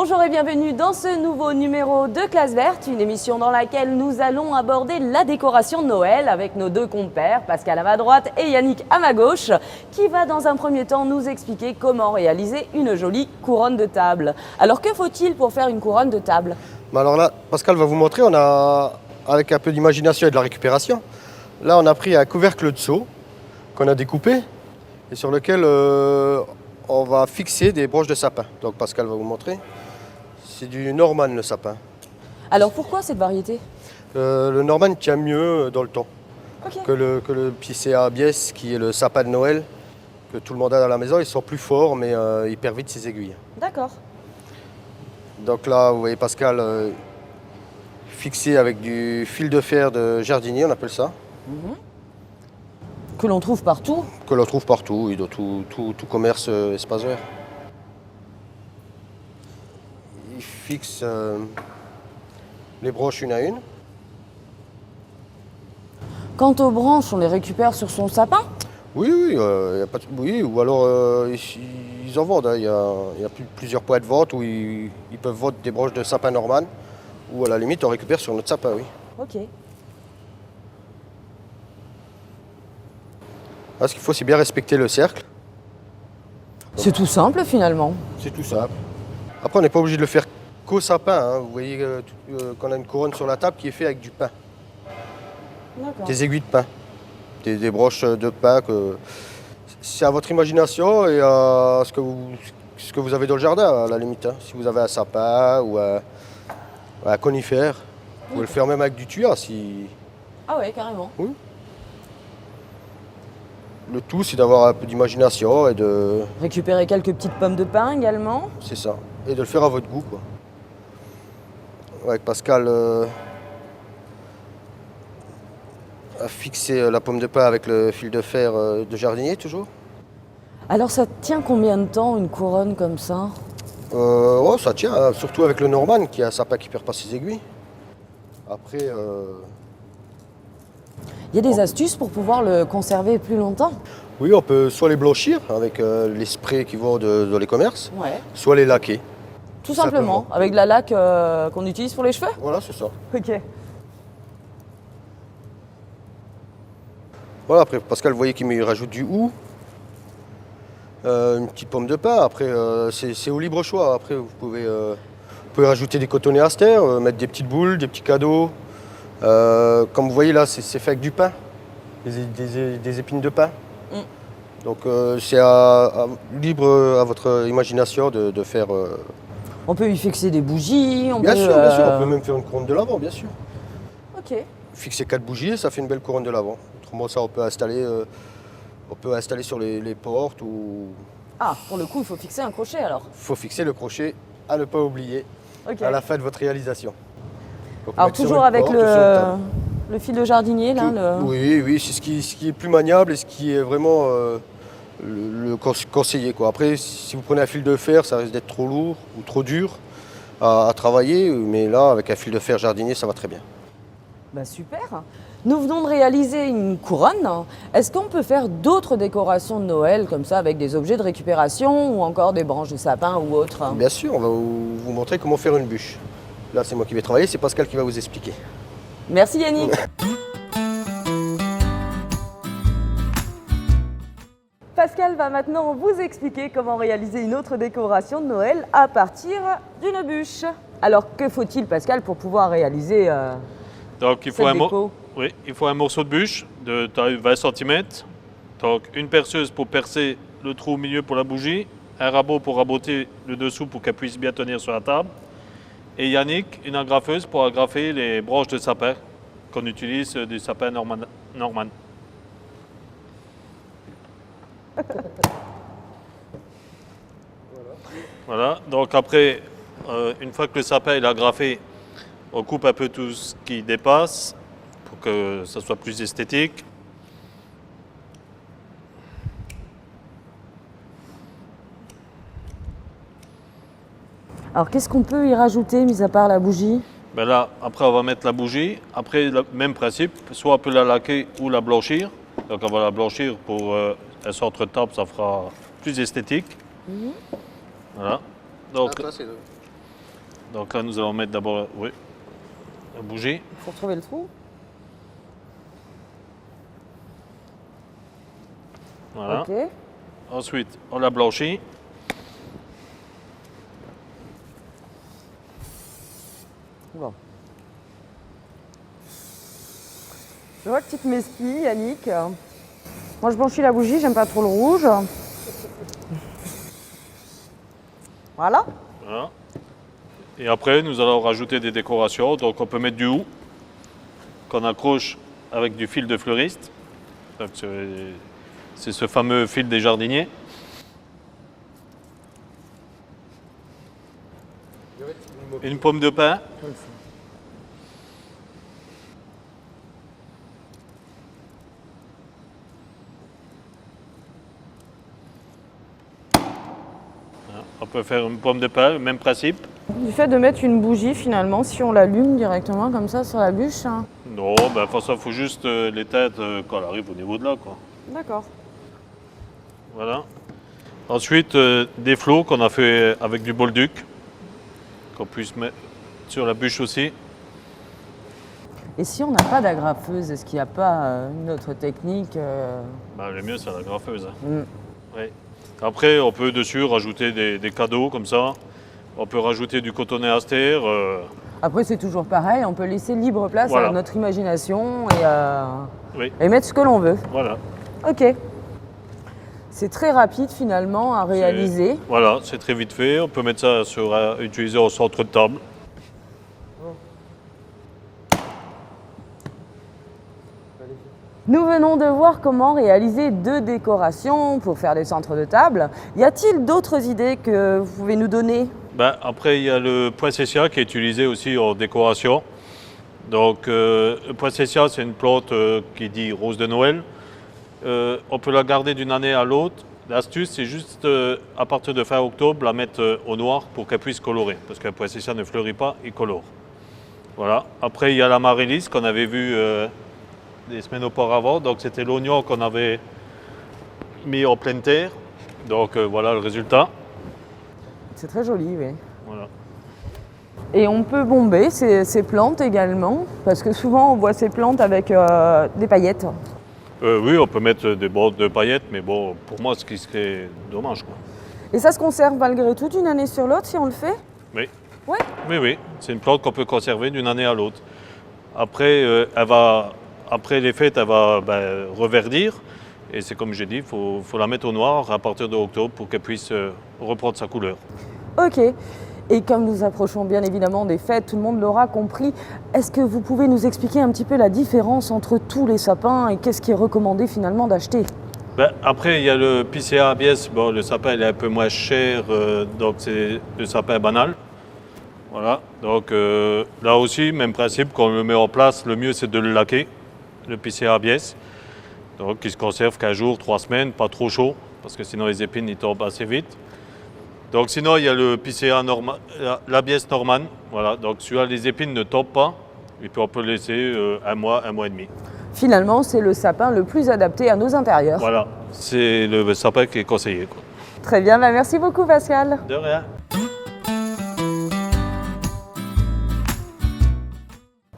Bonjour et bienvenue dans ce nouveau numéro de Classe Verte, une émission dans laquelle nous allons aborder la décoration de Noël avec nos deux compères, Pascal à ma droite et Yannick à ma gauche, qui va dans un premier temps nous expliquer comment réaliser une jolie couronne de table. Alors que faut-il pour faire une couronne de table? Alors là, Pascal va vous montrer, avec un peu d'imagination et de la récupération, là on a pris un couvercle de seau qu'on a découpé et sur lequel on va fixer des broches de sapin. Donc Pascal va vous montrer. C'est du Norman le sapin. Alors pourquoi cette variété? Le Norman tient mieux dans le temps Okay. que le Picea Bies qui est le sapin de Noël que tout le monde a dans la maison. Ils sont plus forts mais il perd vite ses aiguilles. D'accord. Donc là vous voyez Pascal fixé avec du fil de fer de jardinier, on appelle ça. Que l'on trouve partout. Que l'on trouve partout, oui, dans tout commerce espace vert. Il fixe les broches une à une. Quant aux branches, on les récupère sur son sapin? Oui, oui, y a pas oui, ou alors ils en vendent. Hein. Il y a plusieurs points de vente où ils peuvent vendre des broches de sapin Norman, ou à la limite on récupère sur notre sapin, oui. Ok. Ce qu'il faut, c'est bien respecter le cercle. C'est tout simple finalement. C'est tout simple. Après, on n'est pas obligé de le faire qu'au sapin. Hein. Vous voyez qu'on a une couronne sur la table qui est faite avec du pain. D'accord. Des aiguilles de pain. Des broches de pain. C'est à votre imagination et à ce que vous avez dans le jardin, à la limite. Hein. Si vous avez un sapin ou un conifère, vous pouvez le faire même avec du tuya. Ah ouais, carrément. Oui. Le tout, c'est d'avoir un peu d'imagination et de... Récupérer quelques petites pommes de pin également. C'est ça. Et de le faire à votre goût, quoi. Avec Pascal a fixé la pomme de pin avec le fil de fer de jardinier, toujours. Alors ça tient combien de temps une couronne comme ça? Ouais, ça tient, hein, surtout avec le Norman, qui a un sapin qui perd pas ses aiguilles. Après... Il y a des astuces pour pouvoir le conserver plus longtemps? Oui, on peut soit les blanchir avec les sprays qui vont dans les commerces, Ouais. soit les laquer. Tout simplement, avec de la laque qu'on utilise pour les cheveux? Voilà, c'est ça. Ok. Voilà, après Pascal, vous voyez qu'il rajoute du hou, une petite pomme de pin. Après, c'est au libre choix. Après, vous pouvez rajouter des cotonnets Aster, mettre des petites boules, des petits cadeaux. Comme vous voyez là, c'est fait avec du pain, des épines de pain. Donc c'est libre à votre imagination de faire... On peut y fixer des bougies, Bien sûr, on peut même faire une couronne de l'avant, bien sûr. Ok. Fixer 4 bougies et ça fait une belle couronne de l'avant. Autrement ça, on peut installer sur les portes ou... Ah, pour le coup, il faut fixer un crochet alors. Il faut fixer le crochet à ne pas oublier Ok. à la fin de votre réalisation. Donc, Alors mettre sur toujours une avec porte ou sur une table. le fil de jardinier là. Oui, oui, c'est ce qui est plus maniable et ce qui est vraiment le conseillé, quoi. Après, si vous prenez un fil de fer, ça risque d'être trop lourd ou trop dur à travailler, mais là, avec un fil de fer jardinier, ça va très bien. Bah super. Nous venons de réaliser une couronne. Est-ce qu'on peut faire d'autres décorations de Noël comme ça avec des objets de récupération ou encore des branches de sapin ou autre? Bien sûr, on va vous montrer comment faire une bûche. Là, c'est moi qui vais travailler, c'est Pascal qui va vous expliquer. Merci Yannick. Pascal va maintenant vous expliquer comment réaliser une autre décoration de Noël à partir d'une bûche. Alors que faut-il Pascal pour pouvoir réaliser Donc il cette déco? il faut un morceau de bûche de taille 20 cm. Donc une perceuse pour percer le trou au milieu pour la bougie, un rabot pour raboter le dessous pour qu'elle puisse bien tenir sur la table. Et Yannick, une agrafeuse pour agrafer les branches de sapin qu'on utilise du sapin Norman. Voilà, donc après, une fois que le sapin est agrafé, on coupe un peu tout ce qui dépasse pour que ça soit plus esthétique. Alors qu'est-ce qu'on peut y rajouter mis à part la bougie? Ben là, après, on va mettre la bougie. Après, le même principe, soit on peut la laquer ou la blanchir. Donc, on va la blanchir pour un centre-table, ça fera plus esthétique. Voilà. Donc, Donc là, nous allons mettre d'abord la bougie. Il faut retrouver le trou. Voilà. Ok. Ensuite, on la blanchit. Bon. Je vois que tu te m'espies, Yannick. Moi, je blanchis la bougie, j'aime pas trop le rouge. Voilà. Voilà. Et après, nous allons rajouter des décorations. Donc, on peut mettre du hou qu'on accroche avec du fil de fleuriste. Donc, c'est ce fameux fil des jardiniers. Une pomme de pin. Voilà. On peut faire une pomme de pin, même principe. Du fait de mettre une bougie, finalement, si on l'allume directement comme ça sur la bûche. Hein. Non, ben, pour ça, il faut juste l'éteindre quand elle arrive au niveau de là, quoi. D'accord. Voilà. Ensuite, des flots qu'on a fait avec du bolduc, qu'on puisse mettre sur la bûche aussi. Et si on n'a pas d'agrafeuse, est-ce qu'il n'y a pas une autre technique Ben, le mieux, c'est la graffeuse. Hein. Mm. Oui. Après, on peut dessus rajouter des cadeaux comme ça. On peut rajouter du cotonnet aster. Après, c'est toujours pareil, on peut laisser libre place Voilà. à notre imagination Oui, et mettre ce que l'on veut. voilà. Ok. C'est très rapide finalement à réaliser. Voilà, c'est très vite fait. On peut mettre ça utiliser au centre de table. Nous venons de voir comment réaliser 2 décorations pour faire des centres de table. Y a-t-il d'autres idées que vous pouvez nous donner? Ben, après, il y a le poinsettia qui est utilisé aussi en décoration. Donc, le poinsettia, c'est une plante qui dit rose de Noël. On peut la garder d'une année à l'autre. L'astuce, c'est juste à partir de fin octobre, la mettre au noir pour qu'elle puisse colorer. Parce qu'un poinsettia ne fleurit pas, il colore. Voilà. Après, il y a l'amaryllis qu'on avait vu des semaines auparavant. Donc, c'était l'oignon qu'on avait mis en pleine terre. Donc, voilà le résultat. C'est très joli, oui. Voilà. Et on peut bomber ces plantes également, parce que souvent on voit ces plantes avec des paillettes. Oui, on peut mettre des bords de paillettes, mais bon, pour moi, ce qui serait dommage, quoi. Et ça se conserve malgré tout d'une année sur l'autre si on le fait? Oui. Oui. Oui, oui. C'est une plante qu'on peut conserver d'une année à l'autre. Après, après les fêtes, elle va reverdir. Et c'est comme j'ai dit, il faut la mettre au noir à partir d'octobre pour qu'elle puisse reprendre sa couleur. Ok. Et comme nous approchons bien évidemment des fêtes, tout le monde l'aura compris, est-ce que vous pouvez nous expliquer un petit peu la différence entre tous les sapins et qu'est-ce qui est recommandé finalement d'acheter? Après, il y a le Picea abies. Bon, le sapin il est un peu moins cher, donc c'est le sapin banal. Voilà. Donc là aussi, même principe, quand on le met en place, le mieux c'est de le laquer, le Picea abies. Donc qui se conserve 15 jours, 3 semaines, pas trop chaud, parce que sinon les épines ils tombent assez vite. Donc sinon il y a le Picea l'Abies Norman, voilà, donc celui-là les épines ne tombent pas, et puis on peut le laisser un mois et demi. Finalement, c'est le sapin le plus adapté à nos intérieurs. Voilà, c'est le sapin qui est conseillé, quoi. Très bien, merci beaucoup Pascal. De rien.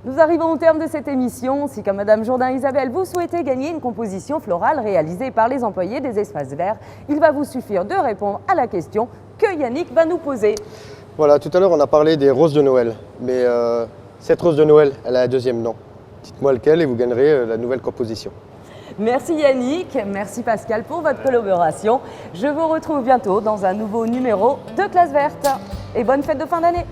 Nous arrivons au terme de cette émission. Si comme Madame Jourdain-Isabelle, vous souhaitez gagner une composition florale réalisée par les employés des espaces verts, il va vous suffire de répondre à la question que Yannick va nous poser. Voilà, tout à l'heure on a parlé des roses de Noël, mais cette rose de Noël, elle a un deuxième nom. Dites-moi lequel et vous gagnerez la nouvelle composition. Merci Yannick, merci Pascal pour votre collaboration. Je vous retrouve bientôt dans un nouveau numéro de Classe Verte. Et bonne fête de fin d'année.